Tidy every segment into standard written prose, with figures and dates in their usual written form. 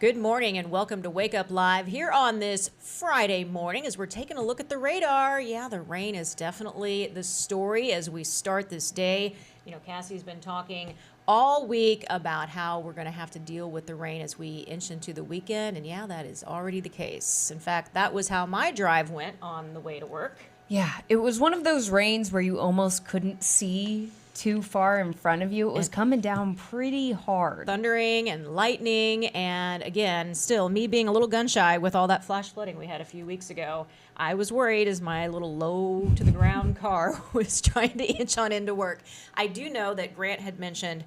Good morning and welcome to Wake Up Live here on this Friday morning as we're taking a look at the radar. Yeah, the rain is definitely the story as we start this day. You know, Cassie's been talking all week about how we're going to have to deal with the rain as we inch into the weekend. And yeah, that is already the case. In fact, that was how my drive went on the way to work. Yeah, it was one of those rains where you almost couldn't see too far in front of you. It was coming down pretty hard. Thundering and lightning, and again, still me being a little gun shy with all that flash flooding we had a few weeks ago. I was worried as my little low to the ground car was trying to inch on into work. I do know that Grant had mentioned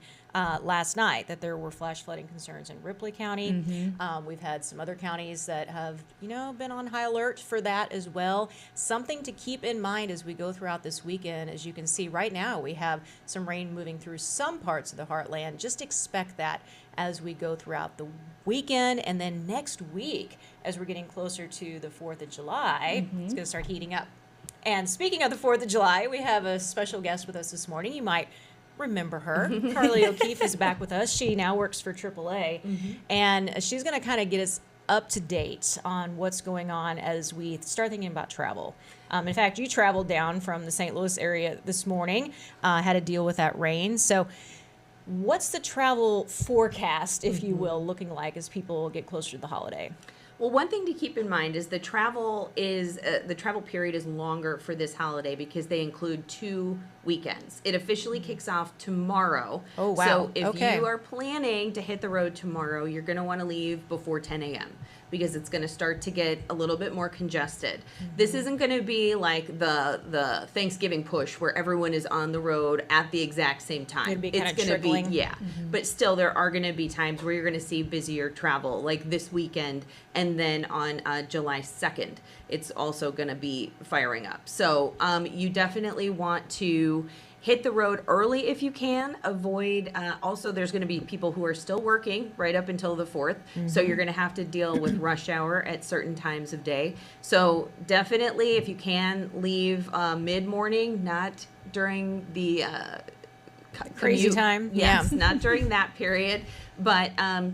last night that there were flash flooding concerns in Ripley County. We've had some other counties that have, been on high alert for that as well. Something to keep in mind as we go throughout this weekend. As you can see right now, we have some rain moving through some parts of the heartland. Just expect that as we go throughout the weekend, and then next week, as we're getting closer to the 4th of July, it's going to start heating up. And speaking of the 4th of July, we have a special guest with us this morning. You might remember her. Carly O'Keefe is back with us. She now works for AAA, and she's going to kind of get us up to date on what's going on as we start thinking about travel. In fact, you traveled down from the St. Louis area this morning, had to deal with that rain. So what's the travel forecast, if you will, looking like as people get closer to the holiday? Well, one thing to keep in mind is the travel period is longer for this holiday because they include 2 weekends. It officially kicks off tomorrow. Oh, wow. So if Okay. you are planning to hit the road tomorrow, you're going to want to leave before 10 a.m. because it's going to start to get a little bit more congested. This isn't going to be like the Thanksgiving push where everyone is on the road at the exact same time. It'd be kind of gonna trickling. But still there are going to be times where you're going to see busier travel, like this weekend, and then on July 2nd, it's also going to be firing up. So you definitely want to hit the road early if you can. Avoid, also there's going to be people who are still working right up until the 4th. So you're going to have to deal with rush hour at certain times of day. So definitely if you can, leave mid-morning, not during the Crazy commute. time. Yes, Yeah. not during that period. But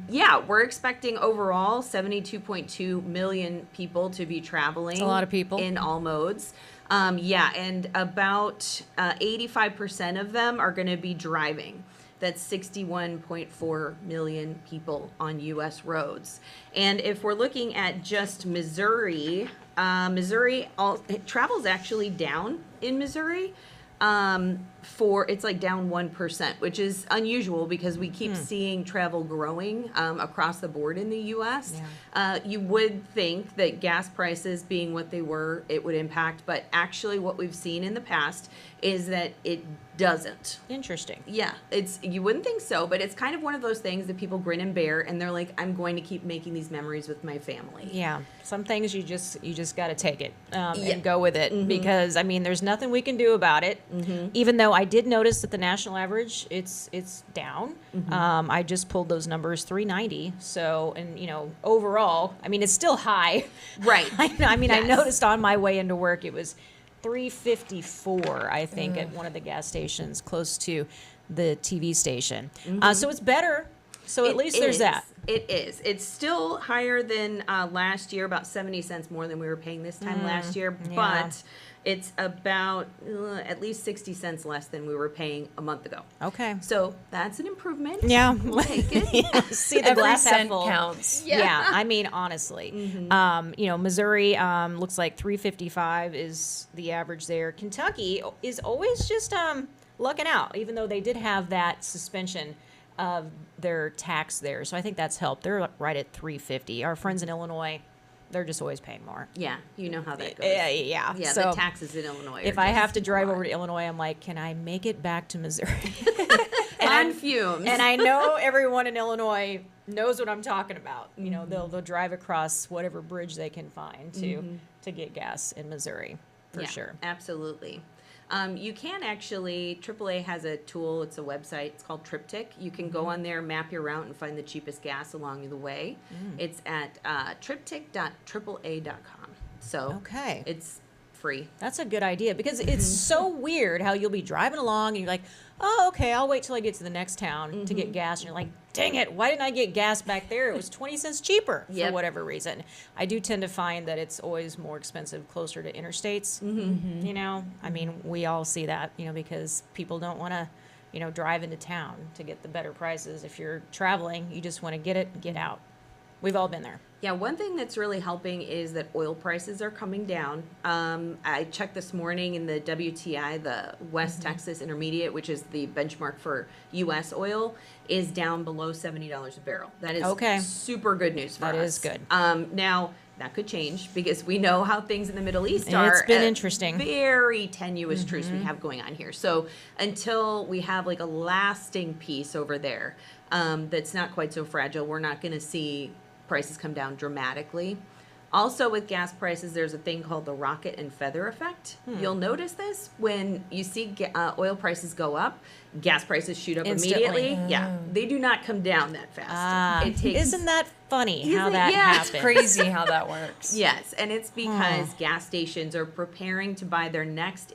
yeah, we're expecting overall 72.2 million people to be traveling. That's a lot of people. In all modes. And about 85% of them are going to be driving. That's 61.4 million people on U.S. roads. And if we're looking at just Missouri, travel's actually down in Missouri. It's like down 1%, which is unusual because we keep seeing travel growing across the board in the U.S. You would think that gas prices being what they were, it would impact, but actually what we've seen in the past is that it doesn't. Interesting. Yeah, you wouldn't think so, but it's kind of one of those things that people grin and bear, and they're like, I'm going to keep making these memories with my family. Yeah, some things you just got to take it and go with it because there's nothing we can do about it. Even though I did notice that the national average it's down. I just pulled those numbers, 390. So overall, it's still high. Right. I noticed on my way into work it was 354, I think, at one of the gas stations close to the TV station. So it's better. So at least there's that. It is. It's still higher than last year, about 70 cents more than we were paying this time last year. Yeah. But it's about at least 60 cents less than we were paying a month ago. Okay. So that's an improvement. Yeah. We'll take it. Yeah. See the Every glass half cent full. counts. Yeah. honestly, Missouri looks like 355 is the average there. Kentucky is always just lucking out, even though they did have that suspension of their tax there. So I think that's helped. They're right at 350. Our friends in Illinois, they're just always paying more. Yeah, you know how that goes. Yeah. Yeah, So the taxes in Illinois. if I have to drive over to Illinois, I'm like, can I make it back to Missouri? on fumes. And I know everyone in Illinois knows what I'm talking about. They'll drive across whatever bridge they can find to get gas in Missouri, for sure. Absolutely. You can actually, AAA has a tool, it's a website, it's called Triptych. You can go on there, map your route, and find the cheapest gas along the way. It's at triptych.aaa.com. So Okay. it's free. That's a good idea because it's so weird how you'll be driving along and you're like, oh, okay, I'll wait till I get to the next town to get gas. And you're like, dang it, why didn't I get gas back there? It was 20 cents cheaper for whatever reason. I do tend to find that it's always more expensive closer to interstates. You know, I mean, we all see that, you know, because people don't want to, you know, drive into town to get the better prices. If you're traveling, you just want to get it and get out. We've all been there. Yeah, one thing that's really helping is that oil prices are coming down. I checked this morning in the WTI, the West Texas Intermediate, which is the benchmark for U.S. oil, is down below $70 a barrel. That is super good news for us. That is good. Now, that could change because we know how things in the Middle East are. It's been interesting. Very tenuous truce we have going on here. So until we have like a lasting peace over there that's not quite so fragile, we're not going to see prices come down dramatically. Also with gas prices, there's a thing called the rocket and feather effect. You'll notice this when you see oil prices go up, gas prices shoot up immediately. Yeah, they do not come down that fast. Isn't that funny how that It's happens? crazy how that works. Yes, and it's because gas stations are preparing to buy their next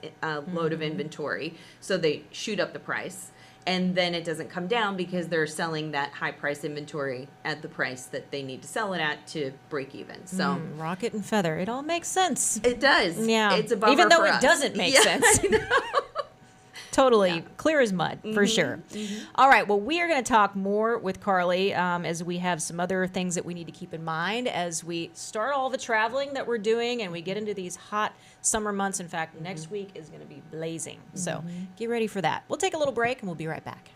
load of inventory, so they shoot up the price. And then it doesn't come down because they're selling that high price inventory at the price that they need to sell it at to break even. So Rocket and feather. It all makes sense. it does. Yeah. It's a bummer Even though for it us. doesn't make Yeah, sense. I know. Totally clear as mud, for sure. All right, well, we are going to talk more with Carly as we have some other things that we need to keep in mind as we start all the traveling that we're doing and we get into these hot summer months. In fact, next week is going to be blazing. So get ready for that. We'll take a little break and we'll be right back.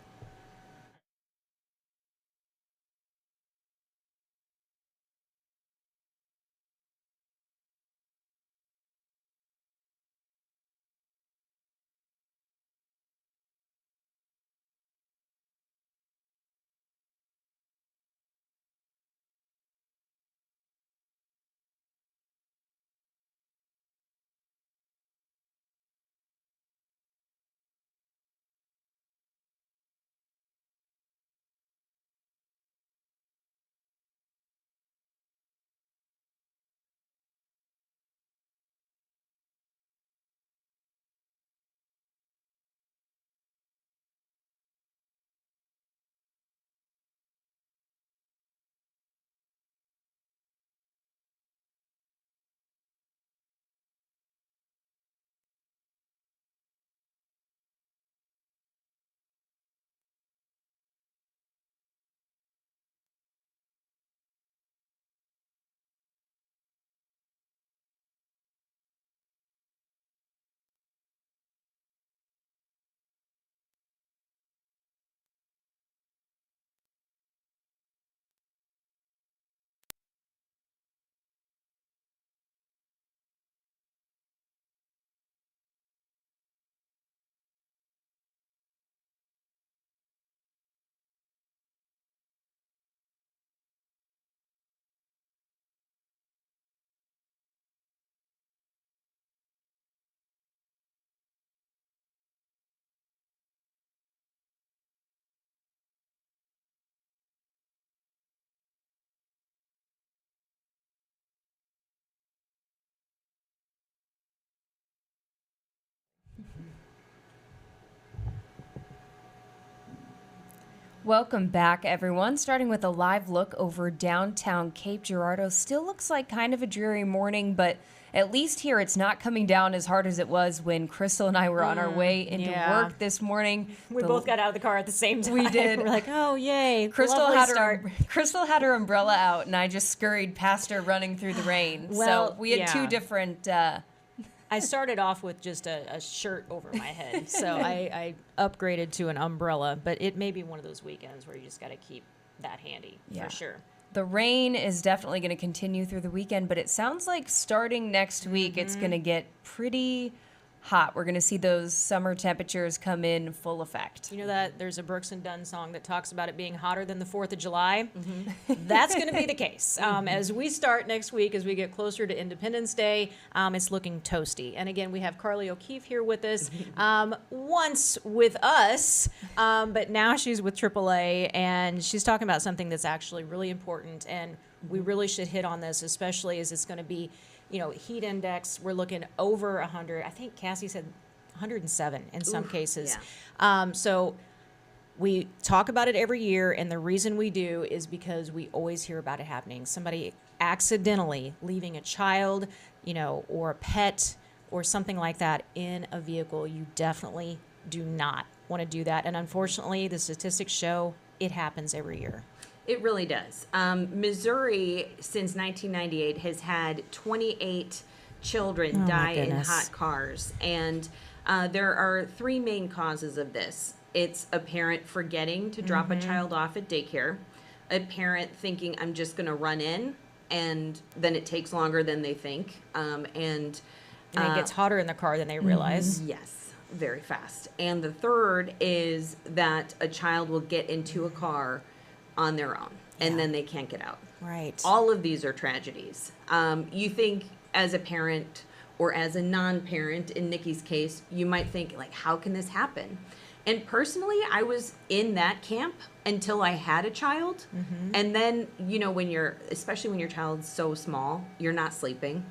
Welcome back, everyone. Starting with a live look over downtown Cape Girardeau. Still looks like kind of a dreary morning, but at least here it's not coming down as hard as it was when Crystal and I were on our way into work this morning. We both got out of the car at the same time. We did. We're like, oh, yay. Crystal lovely had her umbrella out, and I just scurried past her running through the rain. Well, so we had two different... I started off with just a shirt over my head, so I upgraded to an umbrella, but it may be one of those weekends where you just got to keep that handy for sure. The rain is definitely going to continue through the weekend, but it sounds like starting next week it's going to get pretty hot. We're going to see those summer temperatures come in full effect. You know that there's a Brooks and Dunn song that talks about it being hotter than the 4th of July? That's going to be the case. As we start next week, as we get closer to Independence Day, it's looking toasty. And again, we have Carly O'Keefe here with us, once with us, but now she's with AAA, and she's talking about something that's actually really important, and we really should hit on this, especially as it's going to be heat index, we're looking over 100. I think Cassie said 107 in some cases. So we talk about it every year, and the reason we do is because we always hear about it happening. Somebody accidentally leaving a child, or a pet or something like that in a vehicle. You definitely do not want to do that. And unfortunately, the statistics show it happens every year. It really does. Missouri, since 1998, has had 28 children die in hot cars. And there are 3 main causes of this. It's a parent forgetting to drop a child off at daycare, a parent thinking, I'm just going to run in, and then it takes longer than they think. And it gets hotter in the car than they realize. Yes, very fast. And the third is that a child will get into a car on their own, and then they can't get out. Right. All of these are tragedies. You think as a parent or as a non-parent, in Nicki's case, you might think, like, how can this happen? And personally, I was in that camp until I had a child. And then, especially when your child's so small, you're not sleeping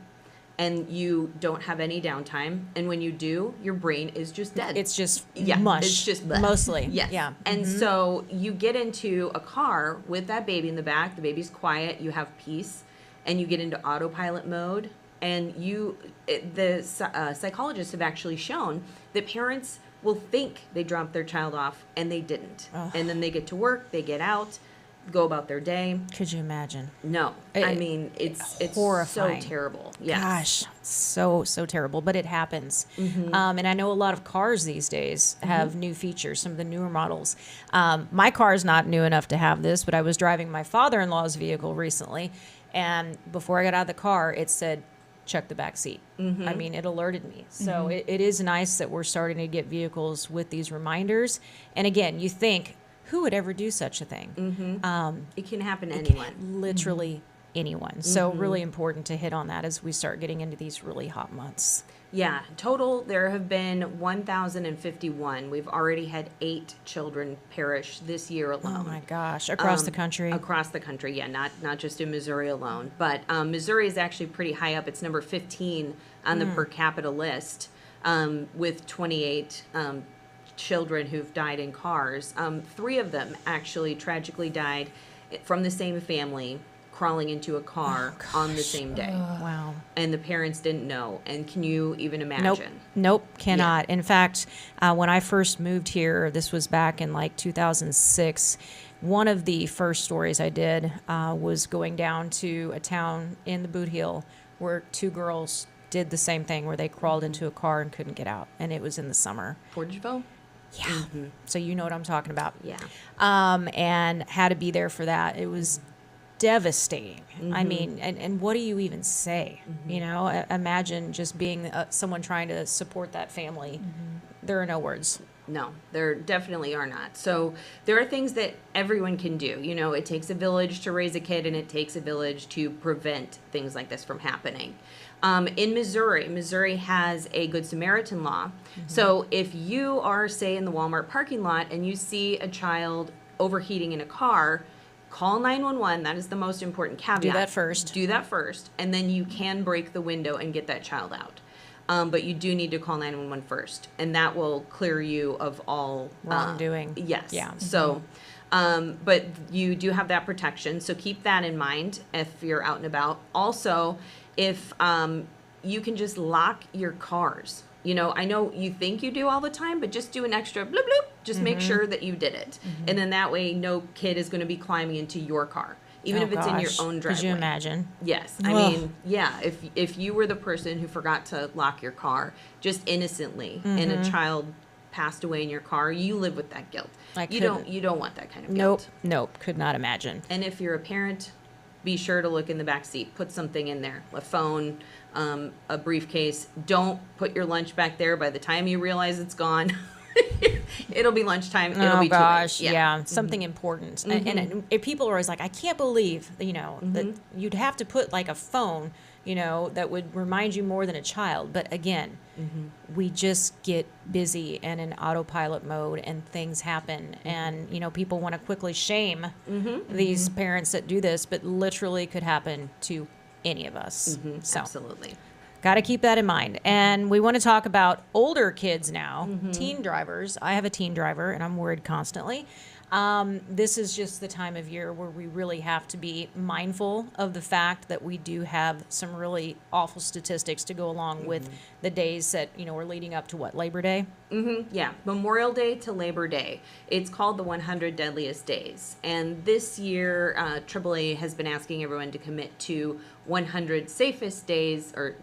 and you don't have any downtime. And when you do, your brain is just dead. It's just mush. It's just bleh. Mostly. Yes. Yeah. And so you get into a car with that baby in the back, the baby's quiet, you have peace, and you get into autopilot mode. And the psychologists have actually shown that parents will think they dropped their child off, and they didn't. And then they get to work, they get out, go about their day. Could you imagine? No. I mean, it's horrifying. so terrible. Yes. Gosh, so terrible, but it happens. And I know a lot of cars these days have new features, some of the newer models. My car is not new enough to have this, but I was driving my father-in-law's vehicle recently, and before I got out of the car, it said, check the back seat. I mean, it alerted me. So it is nice that we're starting to get vehicles with these reminders. And again, you think, who would ever do such a thing? It can happen to anyone. Literally anyone. So really important to hit on that as we start getting into these really hot months. Yeah, total, there have been 1,051. We've already had 8 children perish this year alone. Oh my gosh, across the country. Across the country, yeah, not just in Missouri alone. But Missouri is actually pretty high up. It's number 15 on the per capita list, with 28 children who've died in cars. 3 of them actually tragically died from the same family, crawling into a car on the same day. Wow. And the parents didn't know. And can you even imagine? Nope, cannot. In fact, when I first moved here, this was back in like 2006, one of the first stories I did was going down to a town in the Boot Heel where 2 girls did the same thing, where they crawled into a car and couldn't get out. And it was in the summer. Portageville? Yeah. So you know what I'm talking about. Yeah. And had to be there for that. It was devastating. I mean, and what do you even say? Imagine just being someone trying to support that family. There are no words. No, there definitely are not. So there are things that everyone can do. It takes a village to raise a kid, and it takes a village to prevent things like this from happening. In Missouri has a Good Samaritan law. So if you are, say, in the Walmart parking lot and you see a child overheating in a car, call 911. That is the most important caveat. Do that first. And then you can break the window and get that child out. But you do need to call 911 first, and that will clear you of all wrongdoing. Yes. Yeah. So, but you do have that protection. So keep that in mind if you're out and about. Also, if you can just lock your cars. I know you think you do all the time, but just do an extra bloop bloop. Just make sure that you did it. And then that way no kid is going to be climbing into your car, even if it's in your own driveway. Could you imagine? Yes. I mean, yeah, if you were the person who forgot to lock your car just innocently and a child passed away in your car, you live with that guilt. You don't want that kind of guilt. Nope, could not imagine. And if you're a parent, be sure to look in the back seat. Put something in there, a phone, a briefcase. Don't put your lunch back there. By the time you realize it's gone, it'll be lunchtime. It'll be too late. Yeah. Something important. And people are always like, I can't believe, that you'd have to put like a phone, that would remind you more than a child. But again, we just get busy and in autopilot mode, and things happen. And, people want to quickly shame these parents that do this, but literally could happen to any of us. So Absolutely. got to keep that in mind. And we want to talk about older kids now, teen drivers. I have a teen driver, and I'm worried constantly. This is just the time of year where we really have to be mindful of the fact that we do have some really awful statistics to go along with the days that, we're leading up to what, Labor Day? Yeah, Memorial Day to Labor Day. It's called the 100 Deadliest Days. And this year, AAA has been asking everyone to commit to 100 safest days, or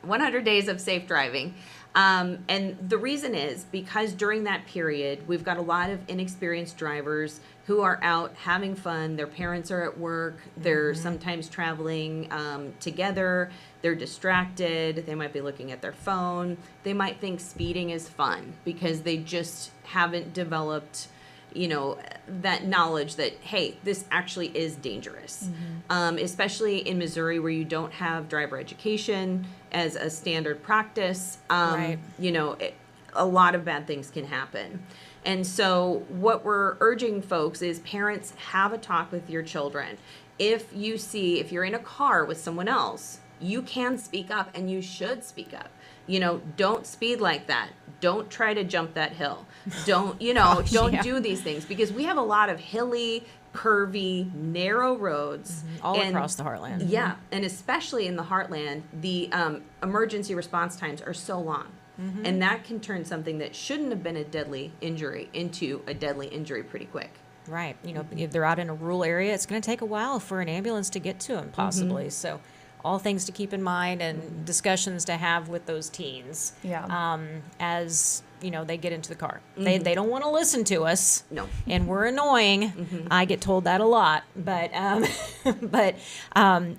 100 days of safe driving. And the reason is because during that period, we've got a lot of inexperienced drivers who are out having fun. Their parents are at work. They're sometimes traveling together. They're distracted. They might be looking at their phone. They might think speeding is fun because they just haven't developed that knowledge that, hey, this actually is dangerous. Especially in Missouri where you don't have driver education as a standard practice. Right. A lot of bad things can happen. And so what we're urging folks is parents, have a talk with your children. If you're in a car with someone else, you can speak up and you should speak up. Don't speed like that. Don't try to jump that hill. Don't do these things because we have a lot of hilly, curvy, narrow roads All across the heartland. Yeah, and especially in the heartland, the emergency response times are so long. And that can turn something that shouldn't have been a deadly injury into a deadly injury pretty quick. Right. If they're out in a rural area, it's going to take a while for an ambulance to get to them, possibly. So all things to keep in mind and discussions to have with those teens. Yeah. As they get into the car. They don't want to listen to us. No. And we're annoying. I get told that a lot. But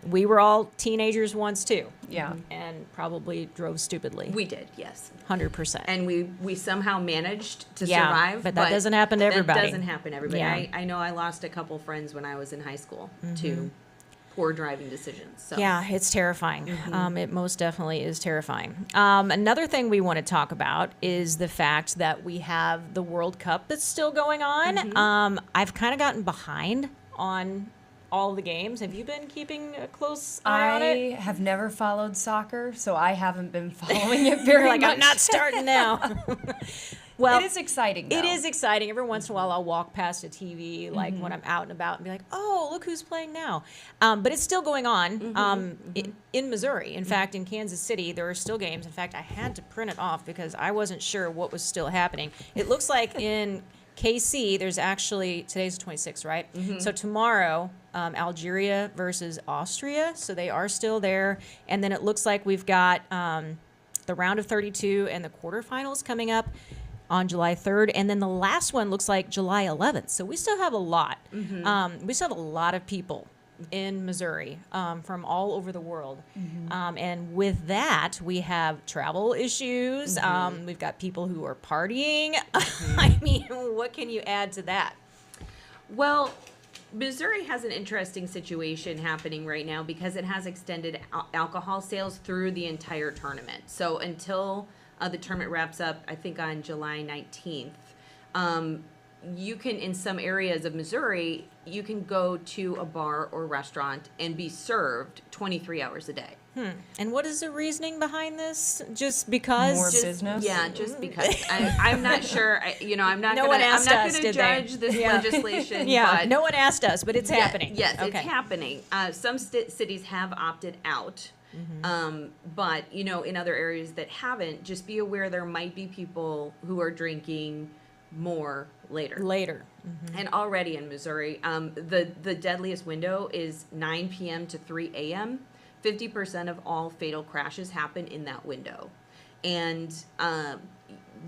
we were all teenagers once too. Yeah. And probably drove stupidly. We did, yes. 100%. And we somehow managed to Yeah, survive. but that doesn't happen to everybody. That doesn't happen to everybody. Yeah. I know I lost a couple friends when I was in high school to poor driving decisions. So. Yeah, it's terrifying. It most definitely is terrifying. Another thing we want to talk about is the fact that we have the World Cup that's still going on. I've kind of gotten behind on all the games. Have you been keeping a close eye on it? I have never followed soccer, so I haven't been following it very You're like, much. I'm not starting now. Well, it is exciting, though. It is exciting. Every once in a while, I'll walk past a TV, like when I'm out and about, and be like, "Oh, look who's playing now!" But it's still going on in Missouri. In fact, in Kansas City, there are still games. In fact, I had to print it off because I wasn't sure what was still happening. It looks like in KC, there's actually today's the 26th, right? So tomorrow, Algeria versus Austria. So they are still there, and then it looks like we've got the round of 32 and the quarterfinals coming up on July 3rd, and then the last one looks like July 11th. So we still have a lot. We still have a lot of people in Missouri from all over the world. And with that, we have travel issues. We've got people who are partying. I mean, what can you add to that? Well, Missouri has an interesting situation happening right now because it has extended alcohol sales through the entire tournament. So until the tournament wraps up, I think on July 19th. You can, in some areas of Missouri, you can go to a bar or restaurant and be served 23 hours a day. And what is the reasoning behind this? Just because? More business? Yeah, just because. I'm not sure. I'm not No going one asked us, to did they? judge this legislation. Yeah, but no one asked us, but it's happening. Yes, Okay. it's happening. Some cities have opted out. But, in other areas that haven't, just be aware there might be people who are drinking more later. And already in Missouri, the deadliest window is 9 p.m. to 3 a.m. 50% of all fatal crashes happen in that window. And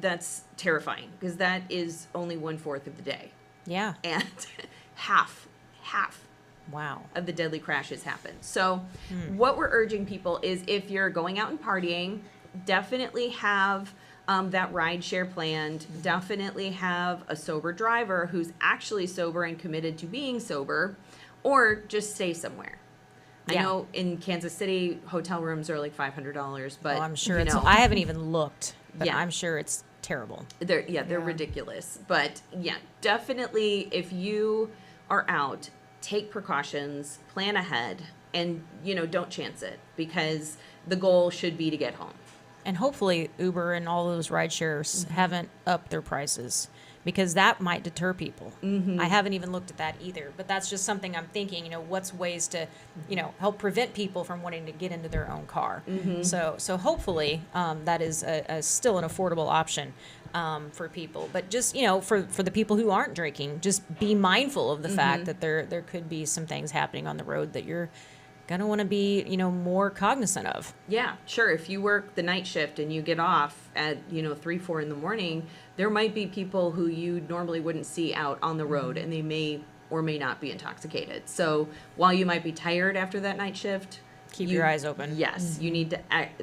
that's terrifying because that is only 1/4 of the day. Yeah. And half Wow. of the deadly crashes happen. So what we're urging people is if you're going out and partying, definitely have that ride share planned. Definitely have a sober driver who's actually sober and committed to being sober, or just stay somewhere. Yeah. I know in Kansas City, hotel rooms are like $500, but Well, I'm sure I haven't even looked, but Yeah. I'm sure it's terrible. they're ridiculous. But yeah, definitely if you are out, take precautions, plan ahead, and, don't chance it, because the goal should be to get home. And hopefully Uber and all those ride shares haven't upped their prices, because that might deter people. I haven't even looked at that either, but that's just something I'm thinking, what's ways to, help prevent people from wanting to get into their own car. So hopefully that is still an affordable option for people. But just, for the people who aren't drinking, just be mindful of the fact that there could be some things happening on the road that you're going to want to be, more cognizant of. Yeah, sure. If you work the night shift and you get off at, 3, 4 in the morning, there might be people who you normally wouldn't see out on the road, and they may or may not be intoxicated. So while you might be tired after that night shift, Keep your eyes open. Yes, you need to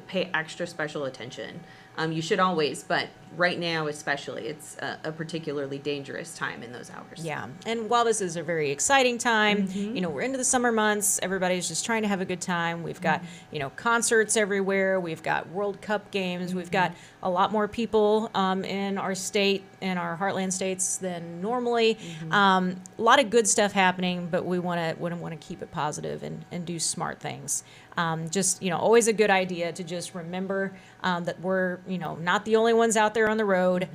pay extra special attention. You should always, but right now especially, it's a particularly dangerous time in those hours. Yeah, and while this is a very exciting time, we're into the summer months. Everybody's just trying to have a good time. We've got, concerts everywhere. We've got World Cup games. We've got a lot more people in our state, in our heartland states, than normally. A lot of good stuff happening, but we want to keep it positive and do smart things. Always a good idea to just remember that we're, not the only ones out there on the road.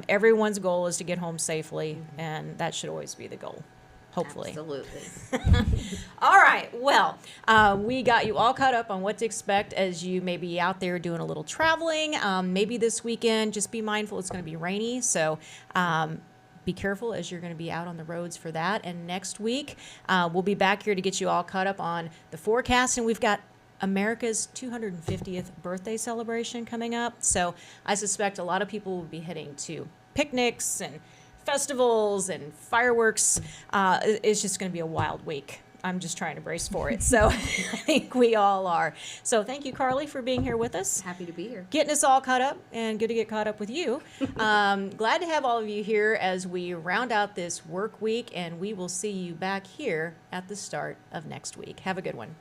Everyone's goal is to get home safely, and that should always be the goal, hopefully. Absolutely. All right. Well, we got you all caught up on what to expect as you may be out there doing a little traveling. Maybe this weekend, just be mindful it's going to be rainy. So be careful as you're going to be out on the roads for that. And next week, we'll be back here to get you all caught up on the forecast. And we've got America's 250th birthday celebration coming up. So I suspect a lot of people will be heading to picnics and festivals and fireworks. It's just going to be a wild week. I'm just trying to brace for it. So I think we all are. So thank you, Carly, for being here with us. Happy to be here. Getting us all caught up, and good to get caught up with you. Glad to have all of you here as we round out this work week, and we will see you back here at the start of next week. Have a good one.